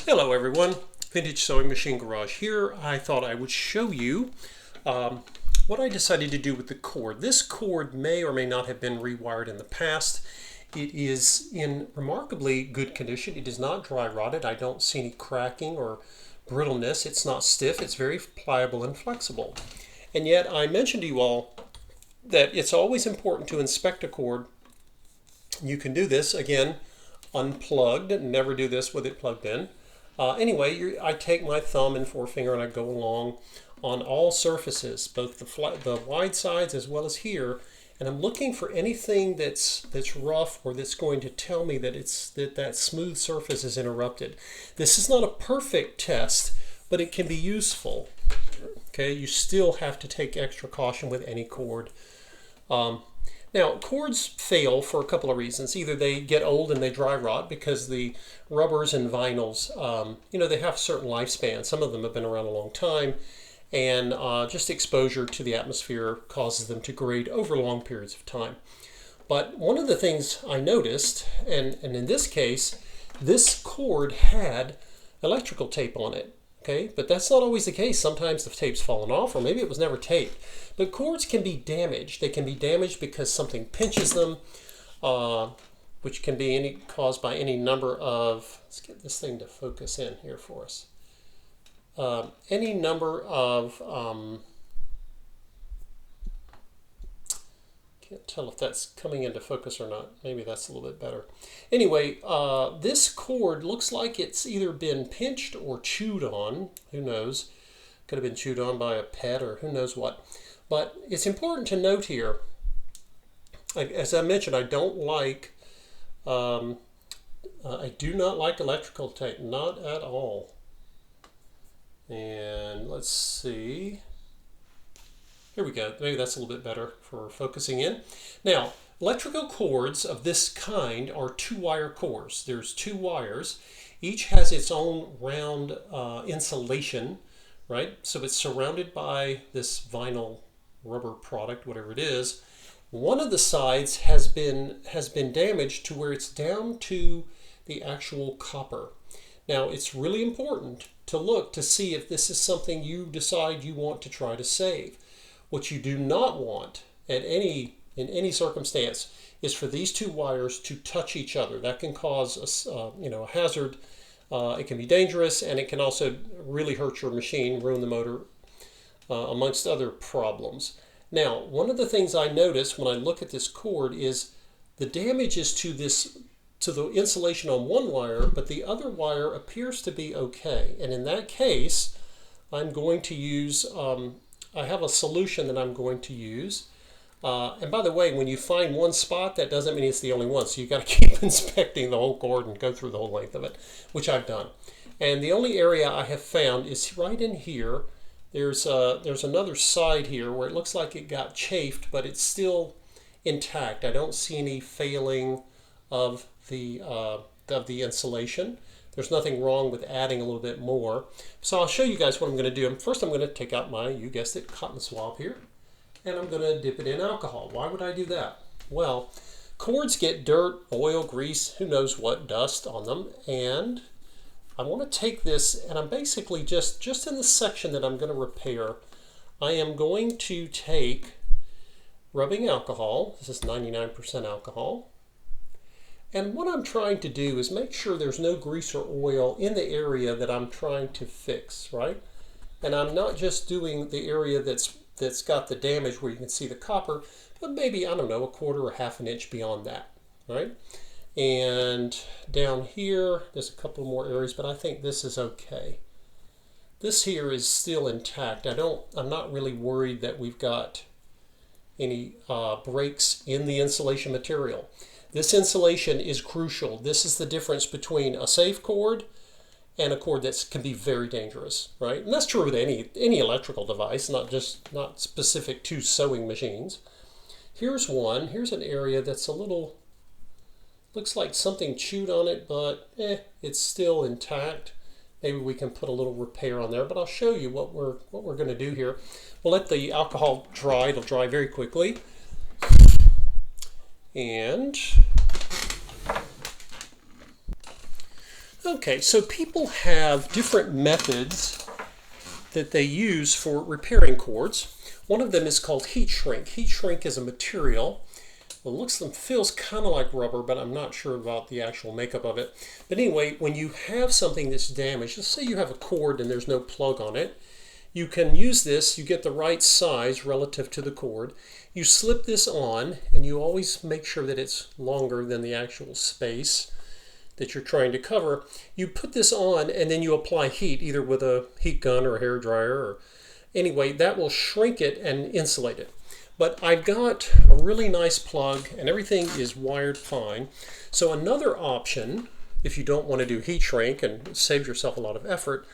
Hello everyone, Vintage Sewing Machine Garage here. I thought I would show you what I decided to do with the cord. This cord may or may not have been rewired in the past. It is in remarkably good condition. It is not dry rotted. I don't see any cracking or brittleness. It's not stiff. It's very pliable and flexible. And yet I mentioned to you all that it's always important to inspect a cord. You can do this, again, unplugged. Never do this with it plugged in. Anyway, I take my thumb and forefinger and I go along on all surfaces, both the wide sides as well as here, and I'm looking for anything that's rough or that's going to tell me that that smooth surface is interrupted. This is not a perfect test, but it can be useful. Okay, you still have to take extra caution with any cord. Now, cords fail for a couple of reasons. Either they get old and they dry rot because the rubbers and vinyls, they have a certain lifespan. Some of them have been around a long time, and just exposure to the atmosphere causes them to grade over long periods of time. But one of the things I noticed, and in this case, this cord had electrical tape on it. Okay, but that's not always the case. Sometimes the tape's fallen off, or maybe it was never taped. But cords can be damaged. They can be damaged because something pinches them, which can be caused by any number of, let's get this thing to focus in here for us. Any number of, can't tell if that's coming into focus or not. Maybe that's a little bit better. Anyway, this cord looks like it's either been pinched or chewed on. Who knows? Could have been chewed on by a pet or who knows what. But it's important to note here, as I mentioned, I do not like electrical tape, not at all. And let's see. Here we go. Maybe that's a little bit better for focusing in. Now, electrical cords of this kind are two-wire cords. There's two wires. Each has its own round insulation, right? So it's surrounded by this vinyl rubber product, whatever it is. One of the sides has been damaged to where it's down to the actual copper. Now, it's really important to look to see if this is something you decide you want to try to save. What you do not want in any circumstance is for these two wires to touch each other. That can cause a hazard. It can be dangerous, and it can also really hurt your machine, ruin the motor, amongst other problems. Now, one of the things I notice when I look at this cord is the damage is to the insulation on one wire, but the other wire appears to be okay. And in that case, I'm going to use I have a solution that I'm going to use. And by the way, when you find one spot, that doesn't mean it's the only one. So you've got to keep inspecting the whole cord and go through the whole length of it, which I've done. And the only area I have found is right in here. There's another side here where it looks like it got chafed, but it's still intact. I don't see any failing of the insulation. There's nothing wrong with adding a little bit more. So I'll show you guys what I'm going to do. First, I'm going to take out my, you guessed it, cotton swab here, and I'm going to dip it in alcohol. Why would I do that? Well, cords get dirt, oil, grease, who knows what, dust on them, and I want to take this, and I'm basically just in the section that I'm going to repair, I am going to take rubbing alcohol. This is 99% alcohol. And what I'm trying to do is make sure there's no grease or oil in the area that I'm trying to fix, right? And I'm not just doing the area that's got the damage where you can see the copper, but maybe, I don't know, a quarter or half an inch beyond that, right? And down here, there's a couple more areas, but I think this is okay. This here is still intact. I'm not really worried that we've got any breaks in the insulation material. This insulation is crucial. This is the difference between a safe cord and a cord that can be very dangerous, right? And that's true with any electrical device, not specific to sewing machines. Here's one. Here's an area that's a little, looks like something chewed on it, but it's still intact. Maybe we can put a little repair on there, but I'll show you what we're going to do here. We'll let the alcohol dry. It'll dry very quickly. And Okay, so people have different methods that they use for repairing cords. One of them is called heat shrink. Heat shrink is a material. Well, it looks and feels kind of like rubber, but I'm not sure about the actual makeup of it. But anyway, when you have something that's damaged, let's say you have a cord and there's no plug on it, you can use this. You get the right size relative to the cord. You slip this on, and you always make sure that it's longer than the actual space that you're trying to cover. You put this on, and then you apply heat, either with a heat gun or a hair dryer, or anyway, that will shrink it and insulate it. But I've got a really nice plug, and everything is wired fine. So another option, if you don't want to do heat shrink and save yourself a lot of effort,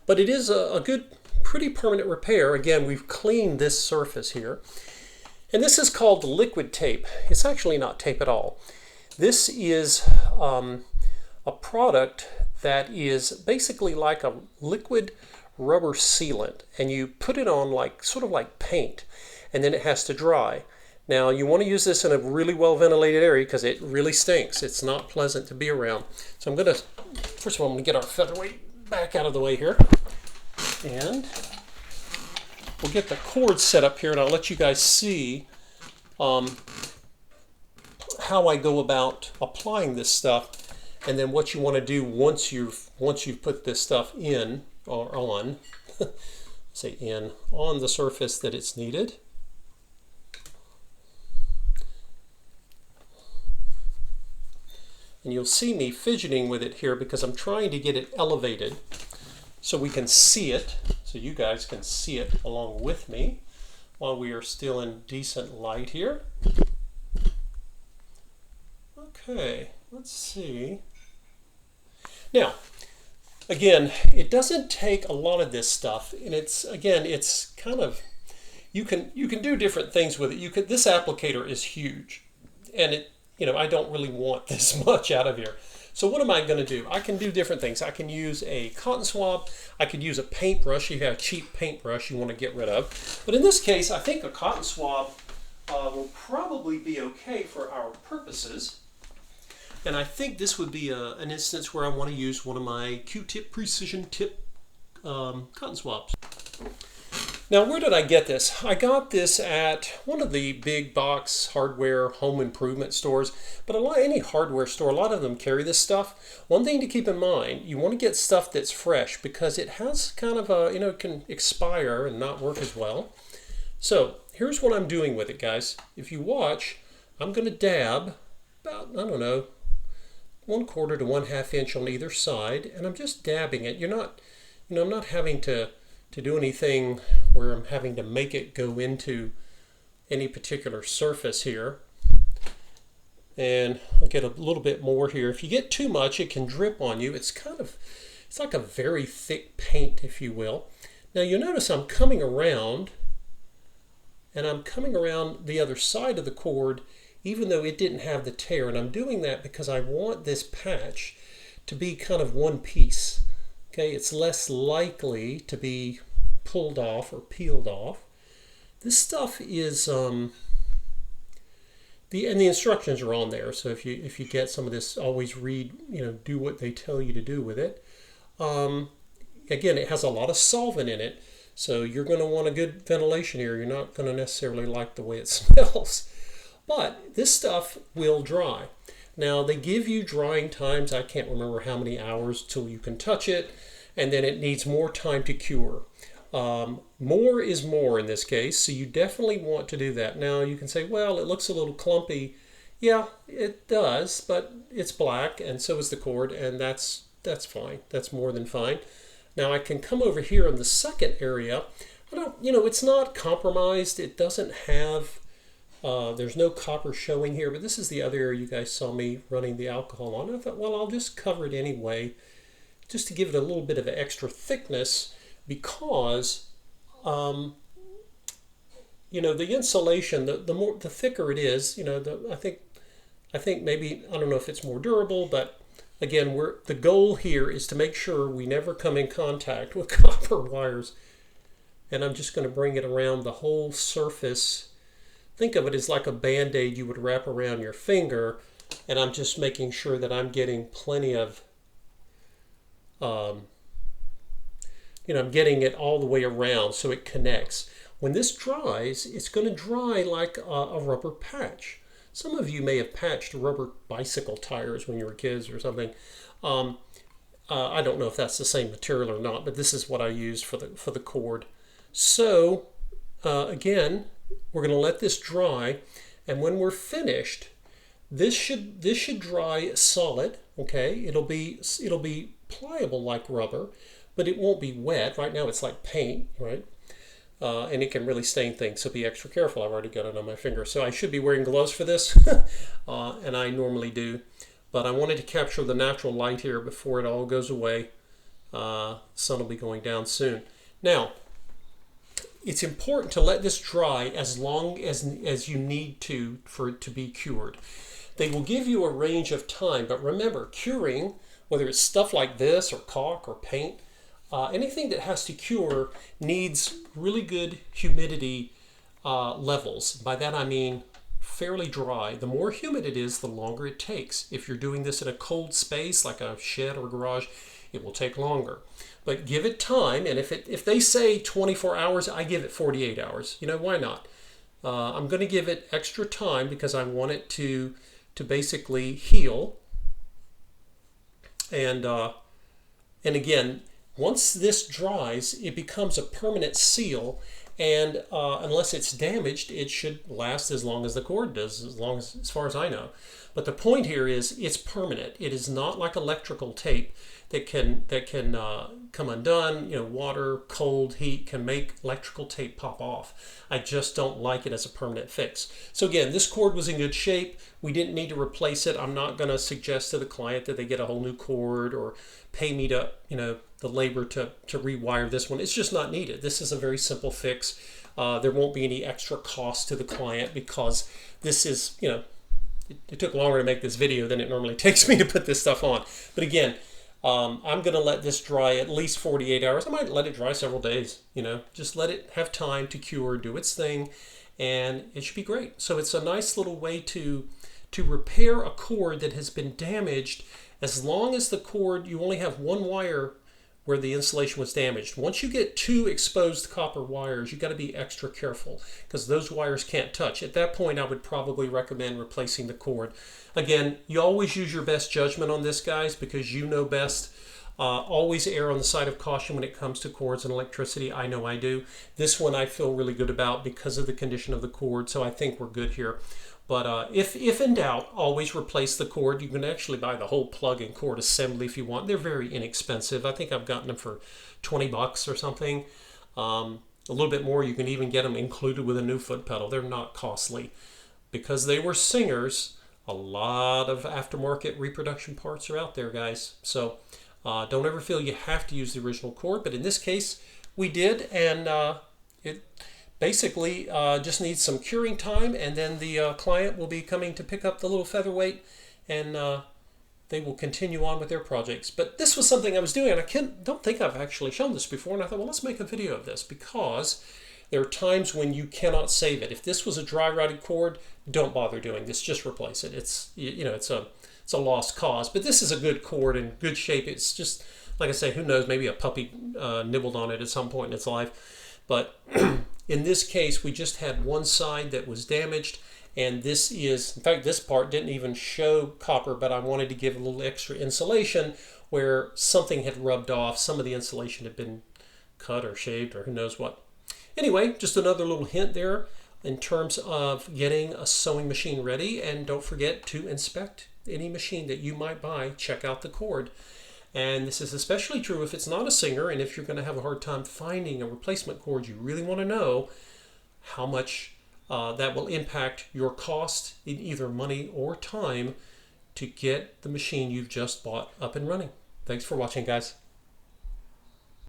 but it is a good, pretty permanent repair. Again, we've cleaned this surface here. And this is called liquid tape. It's actually not tape at all. This is a product that is basically like a liquid rubber sealant, and you put it on like sort of like paint, and then it has to dry. Now you want to use this in a really well ventilated area because it really stinks. It's not pleasant to be around. So I'm going to, first of all, I'm going to get our featherweight back out of the way here, and we'll get the cord set up here, and I'll let you guys see how I go about applying this stuff, and then what you want to do once you've put this stuff in or on, say in, on the surface that it's needed. And you'll see me fidgeting with it here because I'm trying to get it elevated so we can see it, so you guys can see it along with me while we are still in decent light here. Okay, let's see. Now, again, it doesn't take a lot of this stuff, and it's kind of, you can do different things with it. This applicator is huge, and I don't really want this much out of here. So what am I going to do? I can do different things. I can use a cotton swab. I could use a paintbrush. You have a cheap paintbrush you want to get rid of. But in this case, I think a cotton swab will probably be okay for our purposes. And I think this would be an instance where I want to use one of my Q-tip precision tip cotton swabs. Now, where did I get this? I got this at one of the big box hardware home improvement stores, but any hardware store, a lot of them carry this stuff. One thing to keep in mind, you want to get stuff that's fresh because it has kind of a, it can expire and not work as well. So here's what I'm doing with it, guys. If you watch, I'm going to dab about, I don't know, 1/4 to 1/2 inch on either side, and I'm just dabbing it. I'm not having to do anything where I'm having to make it go into any particular surface here. And I'll get a little bit more here. If you get too much, it can drip on you. It's like a very thick paint, if you will. Now you'll notice I'm coming around, and I'm coming around the other side of the cord, even though it didn't have the tear. And I'm doing that because I want this patch to be kind of one piece. Okay, it's less likely to be pulled off or peeled off. This stuff is and the instructions are on there. So if you get some of this, always read, do what they tell you to do with it. Again, it has a lot of solvent in it, so you're going to want a good ventilation here. You're not going to necessarily like the way it smells, but this stuff will dry. Now, they give you drying times. I can't remember how many hours till you can touch it, and then it needs more time to cure. More is more in this case, so you definitely want to do that. Now, you can say, well, it looks a little clumpy. Yeah, it does, but it's black, and so is the cord, and that's fine. That's more than fine. Now, I can come over here in the second area. It's not compromised. It doesn't have... there's no copper showing here, but this is the other area you guys saw me running the alcohol on. I thought, well, I'll just cover it anyway, just to give it a little bit of extra thickness, because, the insulation, the thicker it is, I think maybe, I don't know if it's more durable, but again, the goal here is to make sure we never come in contact with copper wires. And I'm just going to bring it around the whole surface. Think of it as like a Band-Aid you would wrap around your finger, and I'm just making sure that I'm getting plenty of I'm getting it all the way around so it connects. When this dries, it's going to dry like a rubber patch. Some of you may have patched rubber bicycle tires when you were kids or something. I don't know if that's the same material or not, but this is what I use for the cord. So again, we're going to let this dry, and when we're finished, this should dry solid. Okay, it'll be pliable like rubber, but it won't be wet. Right now it's like paint, right? And it can really stain things, so be extra careful. I've already got it on my finger, so I should be wearing gloves for this, and I normally do. But I wanted to capture the natural light here before it all goes away. Sun will be going down soon. Now, it's important to let this dry as long as you need to for it to be cured. They will give you a range of time, but remember, curing, whether it's stuff like this or caulk or paint, anything that has to cure needs really good humidity levels. By that I mean fairly dry. The more humid it is, the longer it takes. If you're doing this in a cold space like a shed or garage, it will take longer. But give it time, and if they say 24 hours, I give it 48 hours. Why not? I'm going to give it extra time because I want it to basically heal. And again, once this dries, it becomes a permanent seal, and unless it's damaged, it should last as long as the cord does, as far as I know. But the point here is it's permanent. It is not like electrical tape that can come undone. Water, cold, heat can make electrical tape pop off. I just don't like it as a permanent fix. So again, this cord was in good shape. We didn't need to replace it. I'm not going to suggest to the client that they get a whole new cord or pay me to, the labor to rewire this one. It's just not needed. This is a very simple fix. There won't be any extra cost to the client because this is, it took longer to make this video than it normally takes me to put this stuff on. But again, I'm going to let this dry at least 48 hours. I might let it dry several days, just let it have time to cure, do its thing, and it should be great. So it's a nice little way to repair a cord that has been damaged, as long as the cord, you only have one wire where the insulation was damaged. Once you get two exposed copper wires, you got to be extra careful because those wires can't touch. At that point, I would probably recommend replacing the cord. Again, you always use your best judgment on this, guys, because you know best. Always err on the side of caution when it comes to cords and electricity. I know I do. This one I feel really good about because of the condition of the cord, so I think we're good here. But if in doubt, always replace the cord. You can actually buy the whole plug and cord assembly if you want. They're very inexpensive. I think I've gotten them for 20 bucks or something. A little bit more, you can even get them included with a new foot pedal. They're not costly. Because they were Singers, a lot of aftermarket reproduction parts are out there, guys. So don't ever feel you have to use the original cord. But in this case, we did, and it basically just needs some curing time, and then the client will be coming to pick up the little featherweight, and they will continue on with their projects. But this was something I was doing, and I don't think I've actually shown this before, and I thought, well, let's make a video of this, because there are times when you cannot save it. If this was a dry rotted cord, don't bother doing this. Just replace it. It's it's a lost cause. But this is a good cord in good shape. It's just, like I say, who knows, maybe a puppy nibbled on it at some point in its life. But in this case, we just had one side that was damaged, and this is, in fact, this part didn't even show copper, but I wanted to give a little extra insulation where something had rubbed off. Some of the insulation had been cut or shaved or who knows what. Anyway, just another little hint there in terms of getting a sewing machine ready, and don't forget to inspect any machine that you might buy. Check out the cord. And this is especially true if it's not a Singer, and if you're going to have a hard time finding a replacement cord, you really want to know how much that will impact your cost in either money or time to get the machine you've just bought up and running. Thanks for watching, guys.